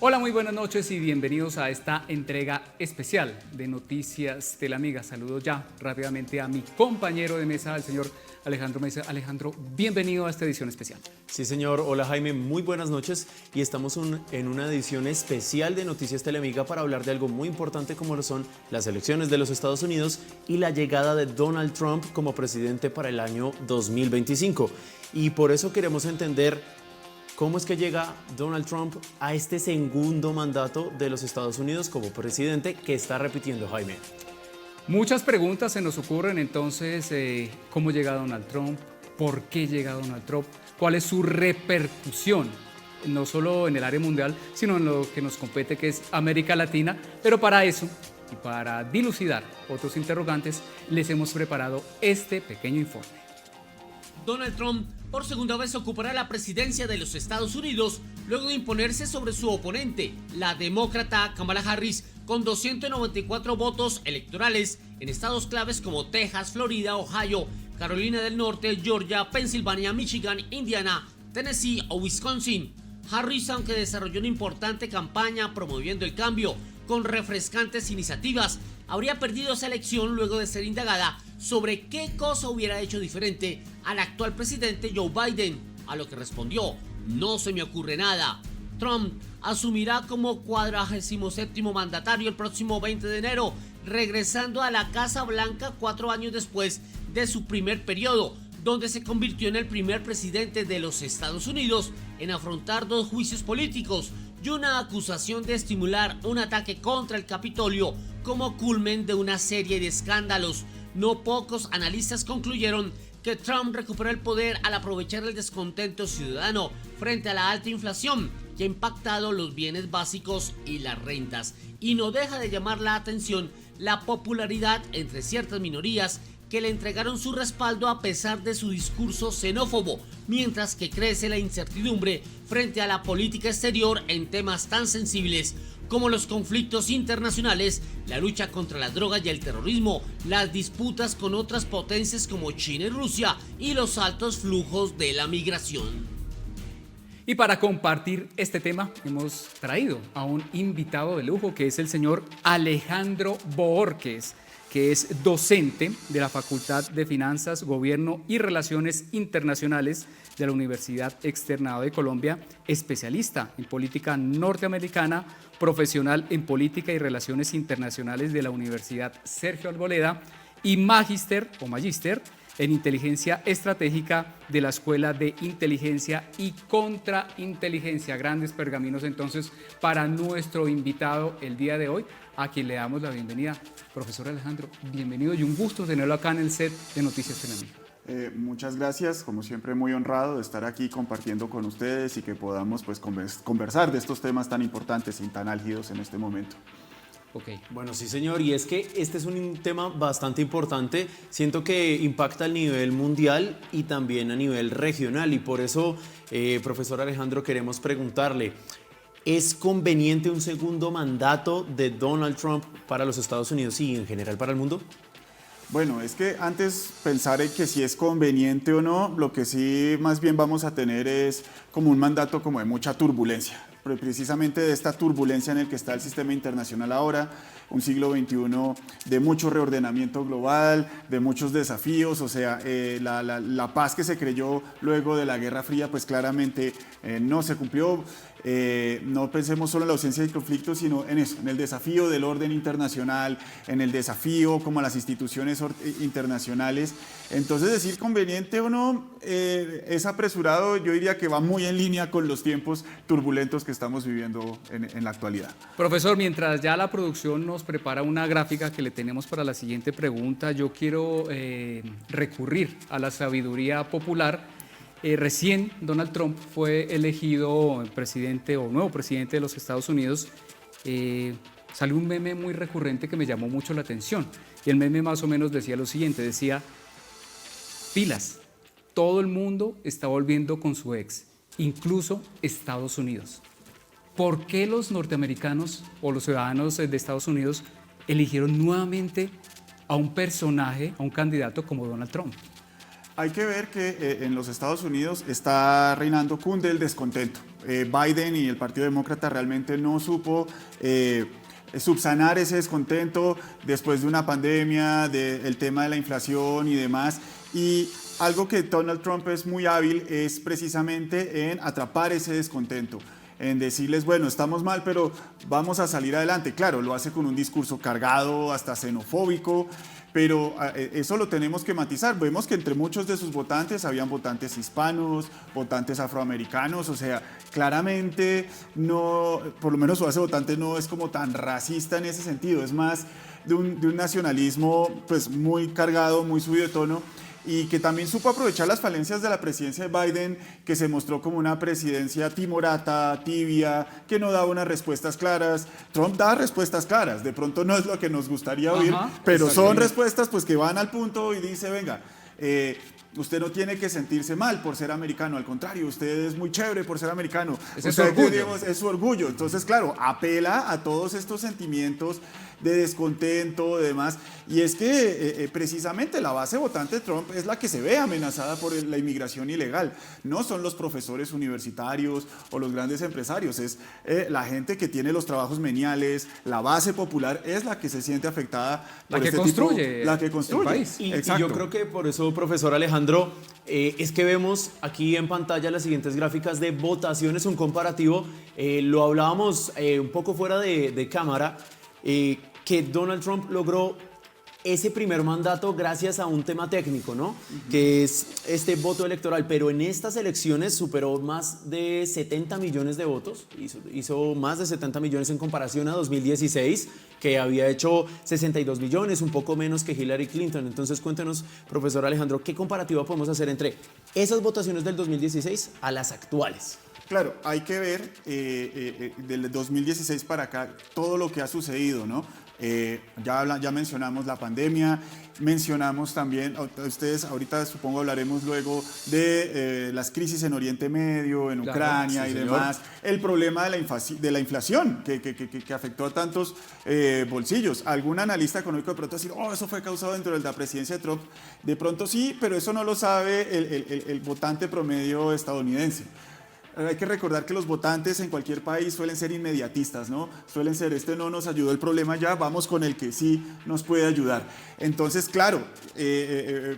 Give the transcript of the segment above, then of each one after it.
Hola, muy buenas noches y bienvenidos a esta entrega especial de Noticias de la Amiga. Saludo ya rápidamente a mi compañero de mesa, al señor Alejandro Mesa. Alejandro, bienvenido a esta edición especial. Sí, señor. Hola, Jaime. Muy buenas noches. Y estamos en una edición especial de Noticias Telemiga para hablar de algo muy importante como lo son las elecciones de los Estados Unidos y la llegada de Donald Trump como presidente para el año 2025. Y por eso queremos entender cómo es que llega Donald Trump a este segundo mandato de los Estados Unidos como presidente que está repitiendo, Jaime. Muchas preguntas se nos ocurren entonces, ¿cómo llega Donald Trump? ¿Por qué llega Donald Trump? ¿Cuál es su repercusión? No solo en el área mundial, sino en lo que nos compete, que es América Latina. Pero para eso, y para dilucidar otros interrogantes, les hemos preparado este pequeño informe. Donald Trump por segunda vez ocupará la presidencia de los Estados Unidos luego de imponerse sobre su oponente, la demócrata Kamala Harris, con 294 votos electorales en estados claves como Texas, Florida, Ohio, Carolina del Norte, Georgia, Pensilvania, Michigan, Indiana, Tennessee o Wisconsin. Harris, aunque desarrolló una importante campaña promoviendo el cambio con refrescantes iniciativas, habría perdido esa elección luego de ser indagada sobre qué cosa hubiera hecho diferente al actual presidente Joe Biden, a lo que respondió: no se me ocurre nada. Trump asumirá como 47º mandatario el próximo 20 de enero, regresando a la Casa Blanca 4 años después de su primer periodo, donde se convirtió en el primer presidente de los Estados Unidos en afrontar 2 juicios políticos y una acusación de estimular un ataque contra el Capitolio como culmen de una serie de escándalos. No pocos analistas concluyeron que Trump recuperó el poder al aprovechar el descontento ciudadano frente a la alta inflación que ha impactado los bienes básicos y las rentas, y no deja de llamar la atención la popularidad entre ciertas minorías que le entregaron su respaldo a pesar de su discurso xenófobo, mientras que crece la incertidumbre frente a la política exterior en temas tan sensibles como los conflictos internacionales, la lucha contra la droga y el terrorismo, las disputas con otras potencias como China y Rusia y los altos flujos de la migración. Y para compartir este tema hemos traído a un invitado de lujo, que es el señor Alejandro Bohórquez, que es docente de la Facultad de Finanzas, Gobierno y Relaciones Internacionales de la Universidad Externado de Colombia, especialista en política norteamericana, profesional en política y relaciones internacionales de la Universidad Sergio Arboleda y magíster en inteligencia estratégica de la Escuela de Inteligencia y Contrainteligencia. Grandes pergaminos entonces para nuestro invitado el día de hoy, a quien le damos la bienvenida. Profesor Alejandro, bienvenido y un gusto tenerlo acá en el set de Noticias Telemiga. Muchas gracias, como siempre muy honrado de estar aquí compartiendo con ustedes y que podamos pues conversar de estos temas tan importantes y tan álgidos en este momento. Okay. Bueno, sí, señor, y es que este es un tema bastante importante, siento que impacta a nivel mundial y también a nivel regional, y por eso, profesor Alejandro, queremos preguntarle, ¿es conveniente un segundo mandato de Donald Trump para los Estados Unidos y en general para el mundo? Bueno, es que antes pensar en que si es conveniente o no, lo que sí más bien vamos a tener es como un mandato como de mucha turbulencia. Precisamente de esta turbulencia en el que está el sistema internacional ahora, un siglo XXI de mucho reordenamiento global, de muchos desafíos, o sea, la paz que se creyó luego de la Guerra Fría, pues claramente no se cumplió. No pensemos solo en la ausencia de conflictos, sino en eso, en el desafío del orden internacional, en el desafío como a las instituciones internacionales. Entonces, decir conveniente o no es apresurado, yo diría que va muy en línea con los tiempos turbulentos que estamos viviendo en la actualidad. Profesor, mientras ya la producción nos prepara una gráfica que le tenemos para la siguiente pregunta, yo quiero recurrir a la sabiduría popular. Recién Donald Trump fue elegido presidente o nuevo presidente de los Estados Unidos. Salió un meme muy recurrente que me llamó mucho la atención. Y el meme más o menos decía lo siguiente, decía: pilas, todo el mundo está volviendo con su ex, incluso Estados Unidos. ¿Por qué los norteamericanos o los ciudadanos de Estados Unidos eligieron nuevamente a un personaje, a un candidato como Donald Trump? Hay que ver que en los Estados Unidos está reinando, cunde el descontento. Biden y el Partido Demócrata realmente no supo subsanar ese descontento después de una pandemia, del tema de la inflación y demás. Y algo que Donald Trump es muy hábil es precisamente en atrapar ese descontento, en decirles, bueno, estamos mal, pero vamos a salir adelante. Claro, lo hace con un discurso cargado, hasta xenofóbico, pero eso lo tenemos que matizar. Vemos que entre muchos de sus votantes habían votantes hispanos, votantes afroamericanos, o sea, claramente no, por lo menos su base votante no es como tan racista en ese sentido, es más de un nacionalismo pues muy cargado, muy subido de tono, y que también supo aprovechar las falencias de la presidencia de Biden, que se mostró como una presidencia timorata, tibia, que no daba unas respuestas claras. Trump da respuestas claras, de pronto no es lo que nos gustaría oír, pero son respuestas pues que van al punto y dice, venga, usted no tiene que sentirse mal por ser americano, al contrario, usted es muy chévere por ser americano. Es su orgullo. Digamos, es su orgullo. Entonces, claro, apela a todos estos sentimientos de descontento, de demás. Y es que precisamente la base votante de Trump es la que se ve amenazada por la inmigración ilegal. No son los profesores universitarios o los grandes empresarios, es la gente que tiene los trabajos meniales, la base popular es la que se siente afectada por este tipo, la que construye el país. Y yo creo que por eso, profesor Alejandro, es que vemos aquí en pantalla las siguientes gráficas de votaciones, un comparativo. Lo hablábamos un poco fuera de cámara, que Donald Trump logró ese primer mandato gracias a un tema técnico, ¿no? Que es este voto electoral, pero en estas elecciones superó más de 70 millones de votos, hizo más de 70 millones en comparación a 2016, que había hecho 62 millones, un poco menos que Hillary Clinton. Entonces cuéntenos, profesor Alejandro, ¿qué comparativa podemos hacer entre esas votaciones del 2016 a las actuales? Claro, hay que ver del 2016 para acá todo lo que ha sucedido, ¿no? Ya mencionamos la pandemia, mencionamos también, ustedes ahorita supongo hablaremos luego de las crisis en Oriente Medio, en Ucrania y demás, el problema de la inflación que afectó a tantos bolsillos. Algún analista económico de pronto va a decir, oh, eso fue causado dentro de la presidencia de Trump. De pronto sí, pero eso no lo sabe el votante promedio estadounidense. Hay que recordar que los votantes en cualquier país suelen ser inmediatistas, ¿no? Suelen ser, este no nos ayudó el problema ya, vamos con el que sí nos puede ayudar. Entonces, claro,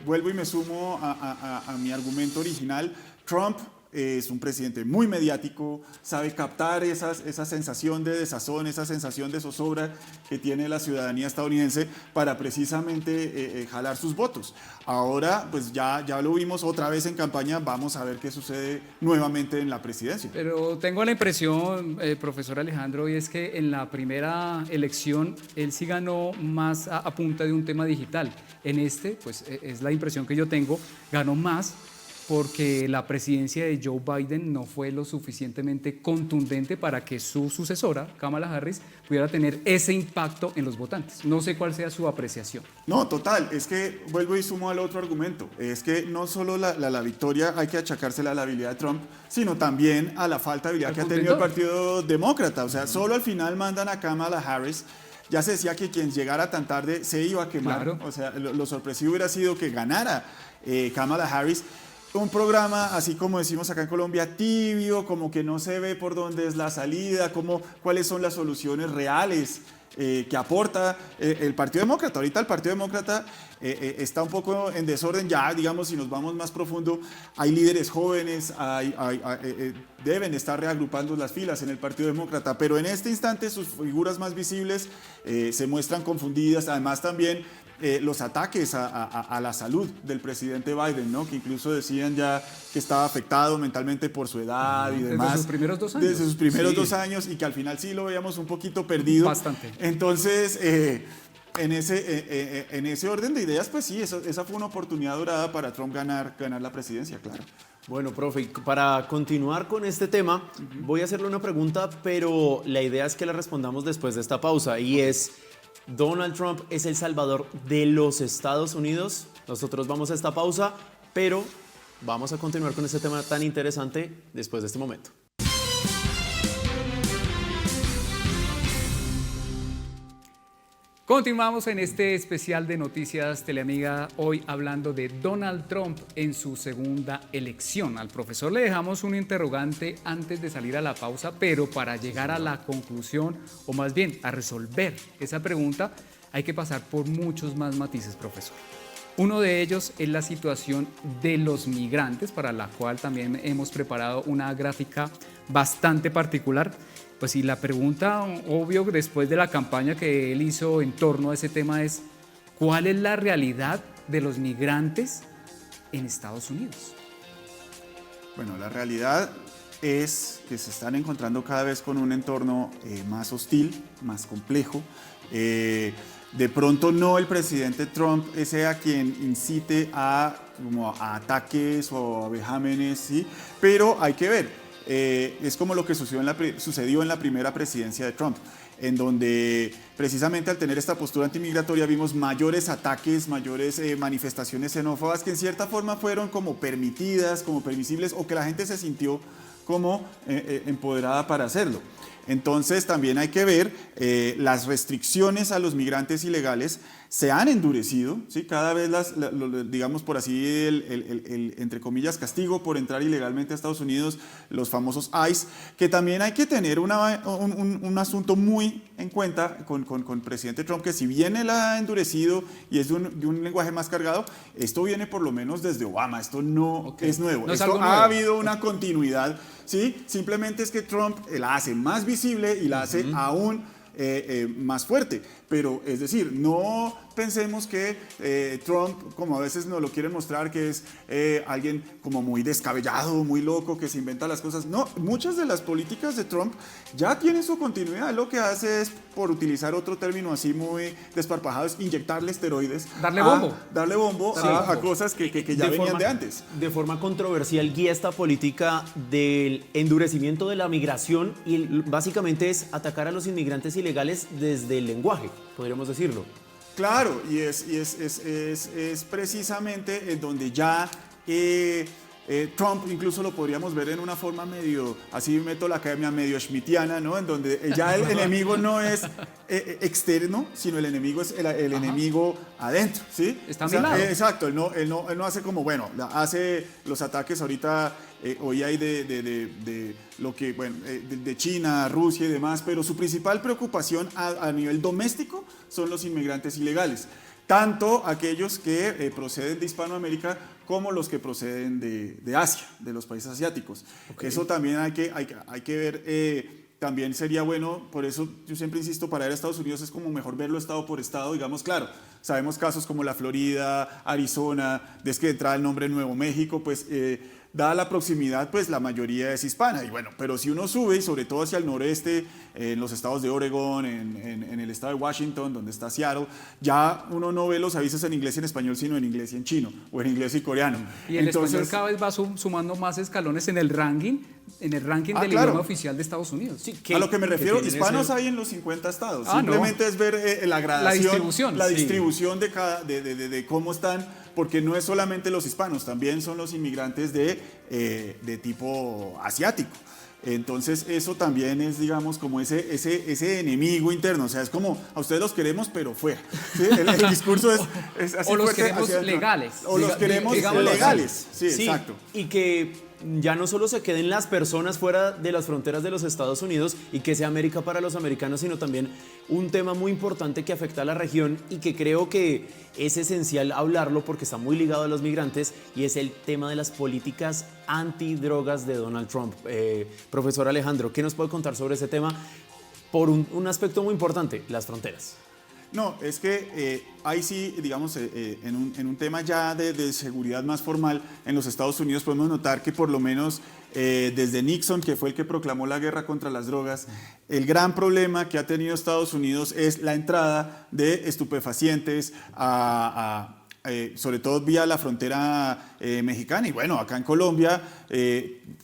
vuelvo y me sumo a mi argumento original. Trump es un presidente muy mediático, sabe captar esa sensación de desazón, esa sensación de zozobra que tiene la ciudadanía estadounidense para precisamente jalar sus votos. Ahora, pues ya lo vimos otra vez en campaña, vamos a ver qué sucede nuevamente en la presidencia. Pero tengo la impresión, profesor Alejandro, y es que en la primera elección él sí ganó más a punta de un tema digital. En este, pues es la impresión que yo tengo, ganó más porque la presidencia de Joe Biden no fue lo suficientemente contundente para que su sucesora, Kamala Harris, pudiera tener ese impacto en los votantes. No sé cuál sea su apreciación. No, total, es que vuelvo y sumo al otro argumento, es que no solo la victoria hay que achacársela a la habilidad de Trump, sino también a la falta de habilidad que ha tenido el Partido Demócrata. O sea, solo al final mandan a Kamala Harris. Ya se decía que quien llegara tan tarde se iba a quemar. Claro. O sea, lo sorpresivo hubiera sido que ganara Kamala Harris. Un programa, así como decimos acá en Colombia, tibio, como que no se ve por dónde es la salida, cuáles son las soluciones reales que aporta el Partido Demócrata. Ahorita el Partido Demócrata está un poco en desorden ya, digamos, si nos vamos más profundo, hay líderes jóvenes, deben estar reagrupando las filas en el Partido Demócrata, pero en este instante sus figuras más visibles se muestran confundidas, además también los ataques a la salud del presidente Biden, ¿no? Que incluso decían ya que estaba afectado mentalmente por su edad y demás. Desde sus primeros 2 años. Desde sus primeros 2 años y que al final sí lo veíamos un poquito perdido. Bastante. Entonces, en ese orden de ideas, pues sí, esa fue una oportunidad dorada para Trump ganar la presidencia, claro. Bueno, profe, para continuar con este tema, voy a hacerle una pregunta, pero la idea es que la respondamos después de esta pausa, y es: ¿Donald Trump es el salvador de los Estados Unidos? Nosotros vamos a esta pausa, pero Vamos a continuar con este tema tan interesante después de este momento. Continuamos en este especial de Noticias Teleamiga, hoy hablando de Donald Trump en su segunda elección. Al profesor le dejamos un interrogante antes de salir a la pausa, pero para llegar a la conclusión, o más bien a resolver esa pregunta, hay que pasar por muchos más matices, profesor. Uno de ellos es la situación de los migrantes, para la cual también hemos preparado una gráfica bastante particular. Pues sí, la pregunta, obvio, después de la campaña que él hizo en torno a ese tema es, ¿cuál es la realidad de los migrantes en Estados Unidos? Bueno, la realidad es que se están encontrando cada vez con un entorno más hostil, más complejo. De pronto no el presidente Trump sea quien incite a ataques o a vejámenes, ¿sí? Pero hay que ver. Es como lo que sucedió en la primera presidencia de Trump, en donde precisamente al tener esta postura antimigratoria vimos mayores ataques, mayores manifestaciones xenófobas que en cierta forma fueron como permitidas, como permisibles, o que la gente se sintió como empoderada para hacerlo. Entonces también hay que ver, las restricciones a los migrantes ilegales se han endurecido, ¿sí? Cada vez digamos por así, entre comillas, castigo por entrar ilegalmente a Estados Unidos, los famosos ICE, que también hay que tener un asunto muy en cuenta con el presidente Trump, que si bien él ha endurecido y es de un lenguaje más cargado, esto viene por lo menos desde Obama, esto no es nuevo, no es esto algo ha nuevo. habido una continuidad, ¿sí? Simplemente es que Trump la hace más visible y la hace aún más fuerte, pero es decir, no pensemos que Trump, como a veces nos lo quieren mostrar, que es alguien como muy descabellado, muy loco, que se inventa las cosas. No, muchas de las políticas de Trump ya tienen su continuidad. Lo que hace es, por utilizar otro término así muy desparpajado, es inyectarle esteroides. Darle bombo. Darle bombo a cosas que ya venían de antes. De forma controversial guía esta política del endurecimiento de la migración y básicamente es atacar a los inmigrantes ilegales desde el lenguaje, podríamos decirlo. Claro, y es precisamente en donde ya Trump incluso lo podríamos ver en una forma medio, así meto la academia, medio schmittiana, ¿no? En donde ya el enemigo no es externo, sino el enemigo es el enemigo adentro, ¿sí? Está a mi lado. Exacto, él no hace como, bueno, hace los ataques ahorita, hoy hay de lo que, bueno, de China, Rusia y demás, pero su principal preocupación a nivel doméstico son los inmigrantes ilegales. Tanto aquellos que proceden de Hispanoamérica como los que proceden de Asia, de los países asiáticos. Okay. Eso también hay que ver, también sería bueno, por eso yo siempre insisto, para ir a Estados Unidos es como mejor verlo estado por estado, digamos, claro, sabemos casos como la Florida, Arizona, desde que entra el nombre Nuevo México, pues dada la proximidad, pues la mayoría es hispana. Y bueno, pero si uno sube, y sobre todo hacia el noreste, en los estados de Oregon, en el estado de Washington, donde está Seattle, ya uno no ve los avisos en inglés y en español, sino en inglés y en chino, o en inglés y coreano. Y el español cada vez va sumando más escalones en el ranking del claro. idioma oficial de Estados Unidos. Sí, a lo que me refiero, hispanos hay en los 50 estados. Simplemente es ver la gradación, la distribución de cómo están, porque no es solamente los hispanos, también son los inmigrantes de tipo asiático. Entonces eso también es, digamos, como ese enemigo interno, o sea, es como a ustedes los queremos pero fuera, ¿sí? El discurso es así. O los queremos legales. O los queremos legales, sí, exacto. Y que ya no solo se queden las personas fuera de las fronteras de los Estados Unidos y que sea América para los americanos, sino también un tema muy importante que afecta a la región y que creo que es esencial hablarlo porque está muy ligado a los migrantes, y es el tema de las políticas antidrogas de Donald Trump. Profesor Alejandro, ¿qué nos puede contar sobre ese tema? Por un aspecto muy importante, las fronteras. No, es que ahí sí, digamos, en un tema ya de seguridad más formal en los Estados Unidos podemos notar que por lo menos desde Nixon, que fue el que proclamó la guerra contra las drogas, el gran problema que ha tenido Estados Unidos es la entrada de estupefacientes sobre todo vía la frontera mexicana. Y bueno, acá en Colombia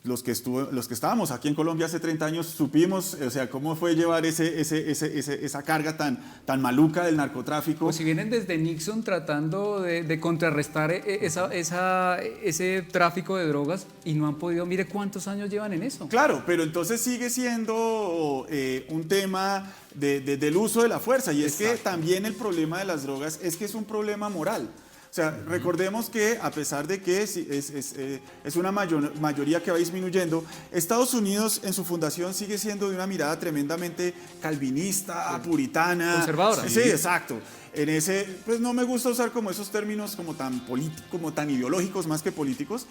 los que estábamos aquí en Colombia hace 30 años supimos, o sea, cómo fue llevar esa carga tan maluca del narcotráfico. Pues si vienen desde Nixon tratando de contrarrestar ese tráfico de drogas y no han podido, mire cuántos años llevan en eso. Claro, pero entonces sigue siendo un tema del uso de la fuerza, y es que también el problema de las drogas es que es un problema moral. O sea, recordemos que a pesar de que es una mayoría que va disminuyendo, Estados Unidos en su fundación sigue siendo de una mirada tremendamente calvinista, puritana. Conservadora. Sí, exacto. Pues no me gusta usar como esos términos como tan ideológicos más que políticos,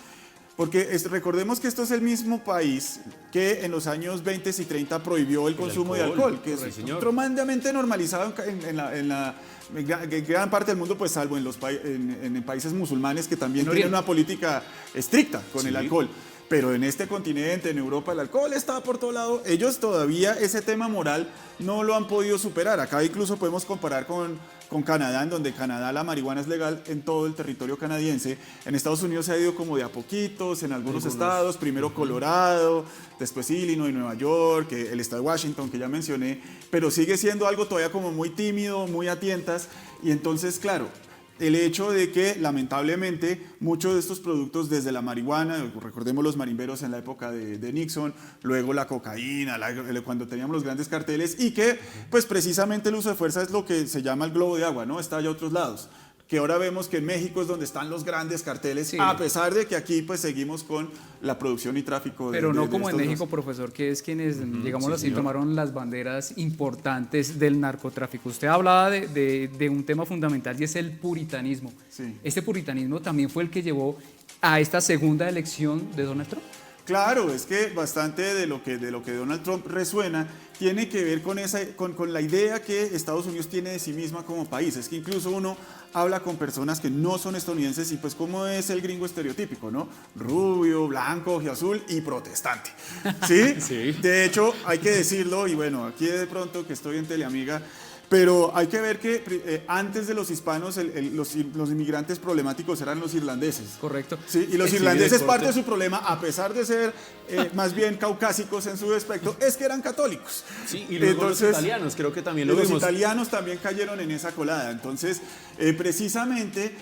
porque recordemos que esto es el mismo país que en los años 20 y 30 prohibió el consumo de alcohol, que es tremendamente normalizado en gran parte del mundo, pues salvo en países musulmanes que también tienen una política estricta con el alcohol. Pero en este continente, en Europa, el alcohol está por todo lado. Ellos todavía ese tema moral no lo han podido superar. Acá incluso podemos comparar con Canadá, en donde Canadá la marihuana es legal en todo el territorio canadiense. En Estados Unidos se ha ido como de a poquitos, en algunos estados, primero Colorado, después Illinois, Nueva York, el estado de Washington, que ya mencioné, pero sigue siendo algo todavía como muy tímido, muy a tientas, y entonces, claro, el hecho de que lamentablemente muchos de estos productos, desde la marihuana, recordemos los marimberos en la época de Nixon, luego la cocaína, cuando teníamos los grandes carteles, y que pues precisamente el uso de fuerza es lo que se llama el globo de agua, ¿no? Está allá a otros lados. Que ahora vemos que en México es donde están los grandes carteles, a pesar de que aquí pues seguimos con la producción y tráfico Pero no como en México, profesor, que es quienes, digamos así, tomaron las banderas importantes del narcotráfico. Usted hablaba de un tema fundamental y es el puritanismo. Sí. ¿Este puritanismo también fue el que llevó a esta segunda elección de Donald Trump? Claro, es que bastante de lo que Donald Trump resuena tiene que ver con la idea que Estados Unidos tiene de sí misma como país. Es que incluso uno habla con personas que no son estadounidenses y pues cómo es el gringo estereotípico, ¿no? Rubio, blanco, ojiazul y protestante. ¿Sí? Sí. De hecho, hay que decirlo, y bueno, aquí de pronto que estoy en Teleamiga, pero hay que ver que antes de los hispanos, los inmigrantes problemáticos eran los irlandeses. Correcto. Sí, y los irlandeses, parte de su problema, a pesar de ser más bien caucásicos en su aspecto, es que eran católicos. Sí, y luego los italianos, creo que también lo vimos. Los italianos también cayeron en esa colada. Entonces, precisamente,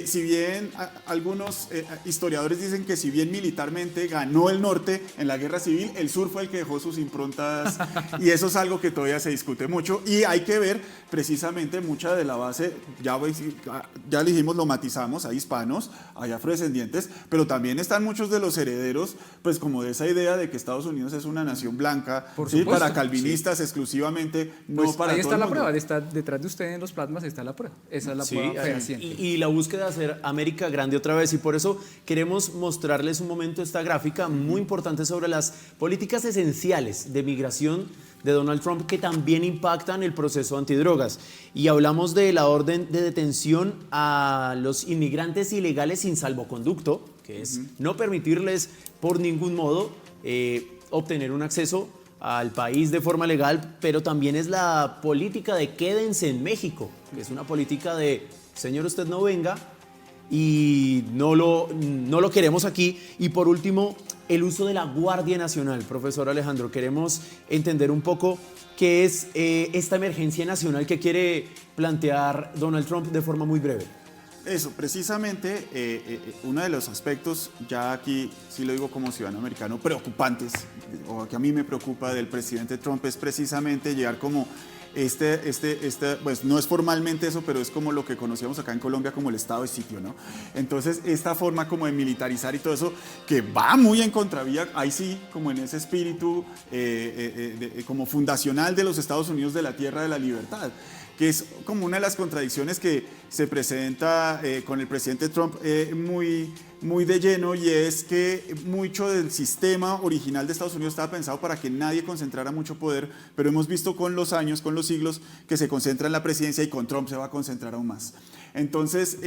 si bien algunos historiadores dicen que si bien militarmente ganó el norte en la guerra civil, el sur fue el que dejó sus improntas, y eso es algo que todavía se discute mucho, y hay que ver precisamente mucha de la base, ya le dijimos, lo matizamos, hay hispanos, hay afrodescendientes, pero también están muchos de los herederos, pues como de esa idea de que Estados Unidos es una nación blanca, ¿sí? Para calvinistas exclusivamente, no pues para ahí todo está el la mundo. prueba, detrás de usted en los plasmas está la prueba, esa es la prueba fehaciente. Y la búsqueda de hacer América grande otra vez, y por eso queremos mostrarles un momento esta gráfica muy importante sobre las políticas esenciales de migración de Donald Trump que también impactan el proceso antidrogas. Y hablamos de la orden de detención a los inmigrantes ilegales sin salvoconducto, que es no permitirles por ningún modo obtener un acceso al país de forma legal, pero también es la política de quédense en México, que es una política de señor, usted no venga y no lo queremos aquí. Y por último, el uso de la Guardia Nacional. Profesor Alejandro, queremos entender un poco qué es esta emergencia nacional que quiere plantear Donald Trump de forma muy breve. Eso, precisamente, uno de los aspectos, ya aquí sí lo digo como ciudadano americano, preocupantes, o que a mí me preocupa del presidente Trump, es precisamente llegar como pues no es formalmente eso, pero es como lo que conocíamos acá en Colombia como el estado de sitio, ¿no? Entonces, esta forma como de militarizar y todo eso, que va muy en contravía, ahí sí, como en ese espíritu como fundacional de los Estados Unidos, de la tierra de la libertad, que es como una de las contradicciones que se presenta con el presidente Trump muy de lleno, y es que mucho del sistema original de Estados Unidos estaba pensado para que nadie concentrara mucho poder, pero hemos visto con los años, con los siglos, que se concentra en la presidencia, y con Trump se va a concentrar aún más. Entonces,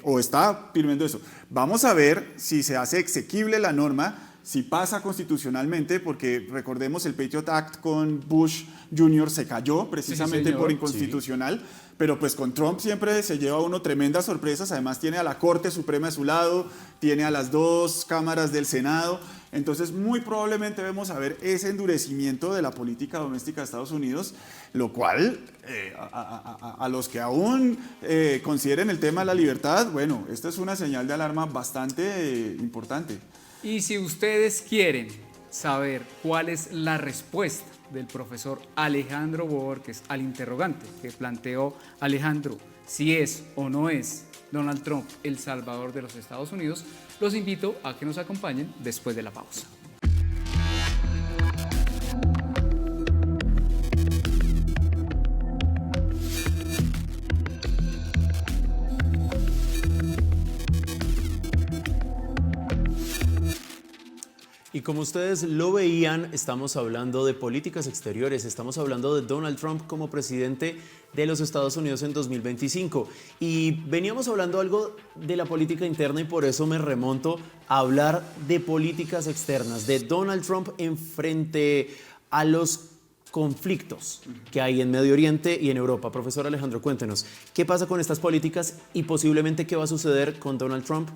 o está firmando eso. Vamos a ver si se hace exequible la norma si pasa constitucionalmente, porque recordemos el Patriot Act con Bush Jr. se cayó precisamente señor. por inconstitucional, pero pues con Trump siempre se lleva uno tremendas sorpresas, además tiene a la Corte Suprema de su lado, tiene a las dos cámaras del Senado, entonces muy probablemente vamos a ver ese endurecimiento de la política doméstica de Estados Unidos, lo cual a los que aún consideren el tema de la libertad, bueno, esta es una señal de alarma bastante importante. Y si ustedes quieren saber cuál es la respuesta del profesor Alejandro Bohórquez al interrogante que planteó Alejandro, si es o no es Donald Trump el salvador de los Estados Unidos, los invito a que nos acompañen después de la pausa. Y como ustedes lo veían, estamos hablando de políticas exteriores, estamos hablando de Donald Trump como presidente de los Estados Unidos en 2025. Y veníamos hablando algo de la política interna y por eso me remonto a hablar de políticas externas, de Donald Trump en frente a los conflictos que hay en Medio Oriente y en Europa. Profesor Alejandro, cuéntenos, ¿qué pasa con estas políticas y posiblemente qué va a suceder con Donald Trump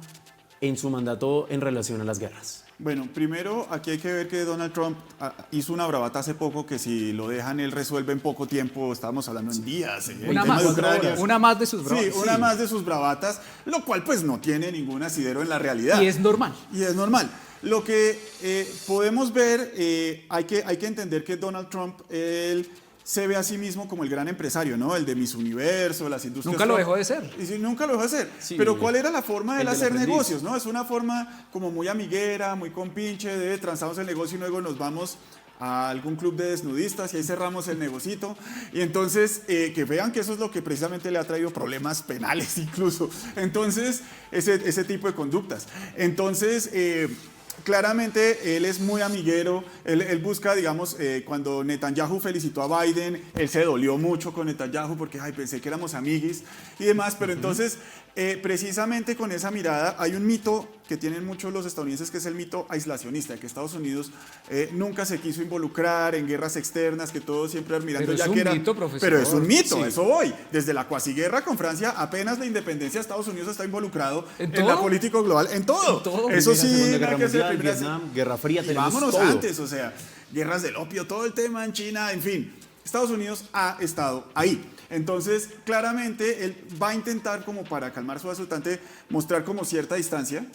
en su mandato en relación a las guerras? Bueno, primero aquí hay que ver que Donald Trump hizo una bravata hace poco que si lo dejan él resuelve en poco tiempo, estábamos hablando en días. Una más de sus bravatas. Sí, una más de sus bravatas, lo cual pues no tiene ningún asidero en la realidad. Y es normal. Y es normal. Lo que podemos ver, hay que entender que Donald Trump, él se ve a sí mismo como el gran empresario, ¿no? El de Miss Universo, las industrias. Nunca lo dejó de ser. Y sí, nunca lo dejó de ser. Sí, pero ¿cuál era la forma de él hacer aprendiz. negocios, no? Es una forma como muy amiguera, muy compinche, de transamos el negocio y luego nos vamos a algún club de desnudistas y ahí cerramos el negocito. Y entonces, que vean que eso es lo que precisamente le ha traído problemas penales incluso. Entonces, ese tipo de conductas. Entonces, claramente él es muy amiguero, él busca, digamos, cuando Netanyahu felicitó a Biden, él se dolió mucho con Netanyahu porque, ay, pensé que éramos amiguis y demás, pero entonces, precisamente con esa mirada, hay un mito que tienen muchos los estadounidenses, que es el mito aislacionista, de que Estados Unidos nunca se quiso involucrar en guerras externas, que todo siempre mirando Pero ya es un que era... mito, profesor. Pero es un mito, Sí. eso voy. Desde la cuasiguerra con Francia, apenas la independencia de Estados Unidos está involucrado ¿En en la todo? política global, en todo. En todo. Eso Primera, sí, Segunda nada Guerra que hacer, Mundial, primera- Vietnam, Guerra Fría, y tenemos vámonos todo. antes, o sea, guerras del opio, todo el tema en China, en fin. Estados Unidos ha estado ahí. Entonces, claramente, él va a intentar, como para calmar su asultante, mostrar como cierta distancia.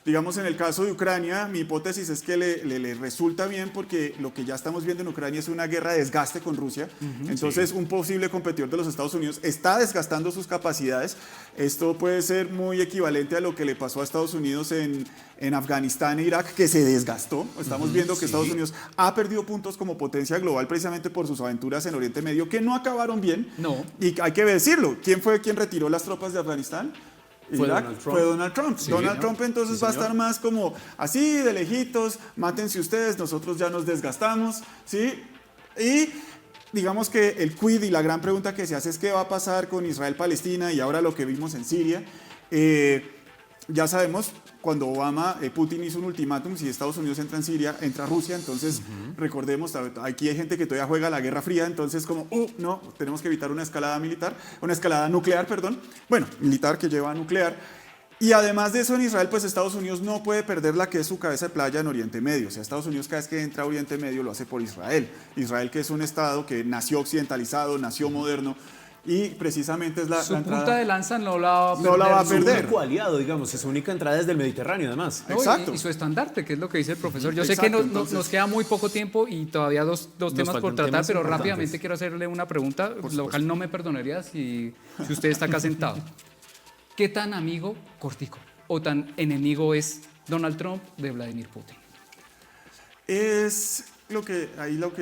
Digamos, en el caso de Ucrania, mi hipótesis es que le resulta bien porque lo que ya estamos viendo en Ucrania es una guerra de desgaste con Rusia. Entonces, un posible competidor de los Estados Unidos está desgastando sus capacidades. Esto puede ser muy equivalente a lo que le pasó a Estados Unidos en Afganistán e Irak, que se desgastó. Estamos viendo que Estados Unidos ha perdido puntos como potencia global precisamente por sus aventuras en Oriente Medio, que no acabaron bien. No. Y hay que decirlo. ¿Quién fue quien retiró las tropas de Afganistán? Fue Irak. Donald Trump. Fue Donald Trump. Sí, Donald ¿no? Trump entonces Sí, va a señor. estar más como así, de lejitos, mátense ustedes, nosotros ya nos desgastamos, ¿sí? Y digamos que el quid y la gran pregunta que se hace es qué va a pasar con Israel-Palestina y ahora lo que vimos en Siria. Ya sabemos, cuando Putin hizo un ultimátum, si Estados Unidos entra en Siria, entra Rusia, entonces recordemos, aquí hay gente que todavía juega la Guerra Fría, entonces como, no, tenemos que evitar una escalada nuclear, bueno, militar que lleva a nuclear. Y además de eso, en Israel, pues Estados Unidos no puede perder la que es su cabeza de playa en Oriente Medio. O sea, Estados Unidos cada vez que entra a Oriente Medio lo hace por Israel. Israel, que es un estado que nació occidentalizado, nació moderno, y precisamente es la Su entrada. punta de lanza no la va a perder. No la va a Su perder. único aliado, digamos, es su única entrada desde el Mediterráneo, además. No, Exacto. y su estandarte, que es lo que dice el profesor. Yo sé Exacto, que entonces- nos queda muy poco tiempo y todavía dos temas por faltan tratar, temas pero importantes. rápidamente quiero hacerle una pregunta, lo cual no me perdonaría si usted está acá sentado. ¿Qué tan amigo, cortico, o tan enemigo es Donald Trump de Vladimir Putin? Es lo que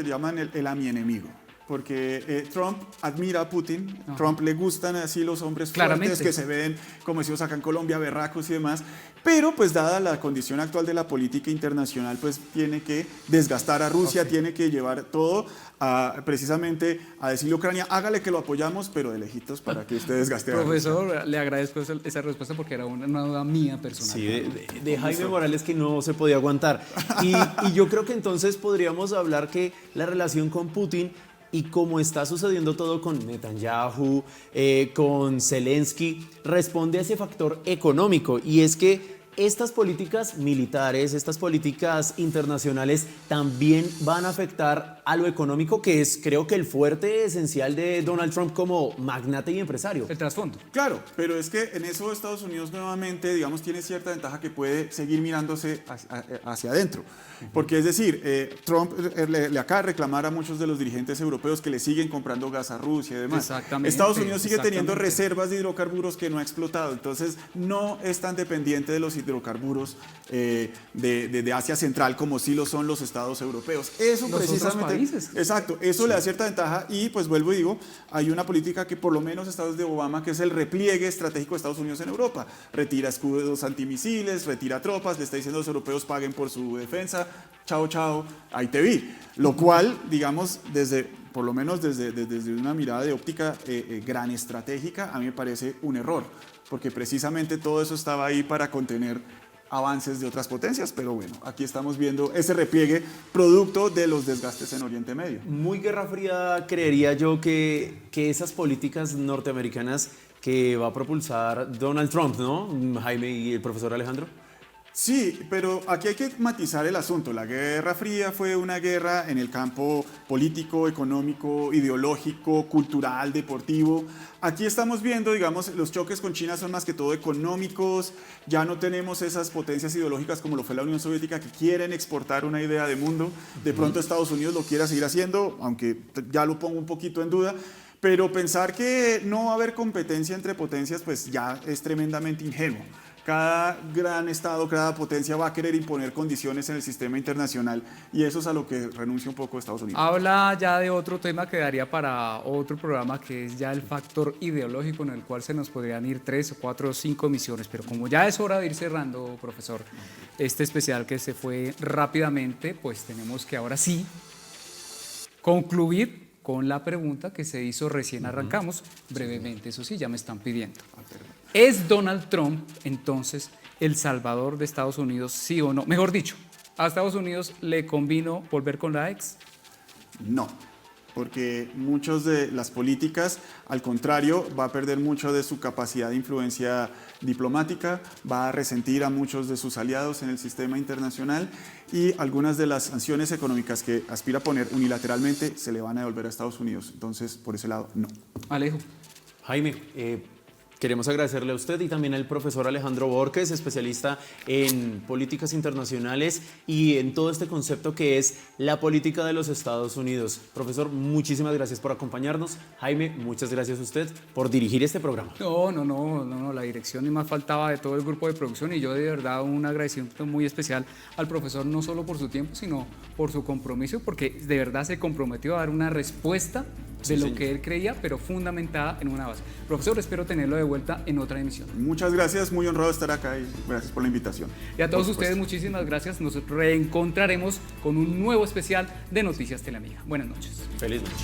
llaman el a mi enemigo. porque Trump admira a Putin, Trump le gustan así los hombres Claramente. fuertes que se ven, como decimos acá en Colombia, berracos y demás, pero pues dada la condición actual de la política internacional, pues tiene que desgastar a Rusia, tiene que llevar todo precisamente a decirle a Ucrania, hágale que lo apoyamos, pero de lejitos para que usted desgaste a Rusia. Profesor, le agradezco esa respuesta porque era una duda mía personal. Sí, de Jaime Morales que no se podía aguantar. Y yo creo que entonces podríamos hablar que la relación con Putin y como está sucediendo todo con Netanyahu, con Zelensky, responde a ese factor económico. Y es que estas políticas militares, estas políticas internacionales también van a afectar a lo económico, que es creo que el fuerte esencial de Donald Trump como magnate y empresario. El trasfondo. Claro, pero es que en eso Estados Unidos nuevamente, digamos, tiene cierta ventaja que puede seguir mirándose hacia adentro. Porque es decir, Trump le acaba de reclamar a muchos de los dirigentes europeos que le siguen comprando gas a Rusia y demás. Exactamente. Estados Unidos sigue teniendo reservas de hidrocarburos que no ha explotado, entonces no es tan dependiente de los hidrocarburos de Asia Central como sí lo son los estados europeos. Eso los precisamente, otros países. exacto, eso le da cierta ventaja y pues vuelvo y digo, hay una política que por lo menos está desde Obama, que es el repliegue estratégico de Estados Unidos en Europa. Retira escudos antimisiles, retira tropas, le está diciendo a los europeos paguen por su defensa, chao, chao, ahí te vi. Lo cual, digamos, por lo menos desde una mirada de óptica gran estratégica, a mí me parece un error, porque precisamente todo eso estaba ahí para contener avances de otras potencias, pero bueno, aquí estamos viendo ese repliegue producto de los desgastes en Oriente Medio. Muy Guerra Fría creería yo que esas políticas norteamericanas que va a propulsar Donald Trump, ¿no? Jaime y el profesor Alejandro. Sí, pero aquí hay que matizar el asunto. La Guerra Fría fue una guerra en el campo político, económico, ideológico, cultural, deportivo. Aquí estamos viendo, digamos, los choques con China son más que todo económicos. Ya no tenemos esas potencias ideológicas como lo fue la Unión Soviética que quieren exportar una idea de mundo. De pronto Estados Unidos lo quiera seguir haciendo, aunque ya lo pongo un poquito en duda. Pero pensar que no va a haber competencia entre potencias, pues ya es tremendamente ingenuo. Cada gran estado, cada potencia va a querer imponer condiciones en el sistema internacional y eso es a lo que renuncia un poco Estados Unidos. Habla ya de otro tema que daría para otro programa, que es ya el factor ideológico, en el cual se nos podrían ir 3 o 4 o 5 emisiones, pero como ya es hora de ir cerrando, profesor, este especial que se fue rápidamente, pues tenemos que ahora sí concluir con la pregunta que se hizo recién arrancamos, brevemente, eso sí, ya me están pidiendo. ¿Es Donald Trump, entonces, el salvador de Estados Unidos, sí o no? Mejor dicho, ¿a Estados Unidos le convino volver con la ex? No, porque muchas de las políticas, al contrario, va a perder mucho de su capacidad de influencia diplomática, va a resentir a muchos de sus aliados en el sistema internacional y algunas de las sanciones económicas que aspira a poner unilateralmente se le van a devolver a Estados Unidos. Entonces, por ese lado, no. Alejo. Jaime, queremos agradecerle a usted y también al profesor Alejandro Borges, especialista en políticas internacionales y en todo este concepto que es la política de los Estados Unidos. Profesor, muchísimas gracias por acompañarnos. Jaime, muchas gracias a usted por dirigir este programa. No, la dirección ni más faltaba de todo el grupo de producción y yo de verdad un agradecimiento muy especial al profesor, no solo por su tiempo, sino por su compromiso, porque de verdad se comprometió a dar una respuesta de lo que él creía, pero fundamentada en una base. Profesor, espero tenerlo de vuelta en otra emisión. Muchas gracias, muy honrado de estar acá y gracias por la invitación. Y a todos ustedes, muchísimas gracias. Nos reencontraremos con un nuevo especial de Noticias Teleamiga. Buenas noches. Feliz noche.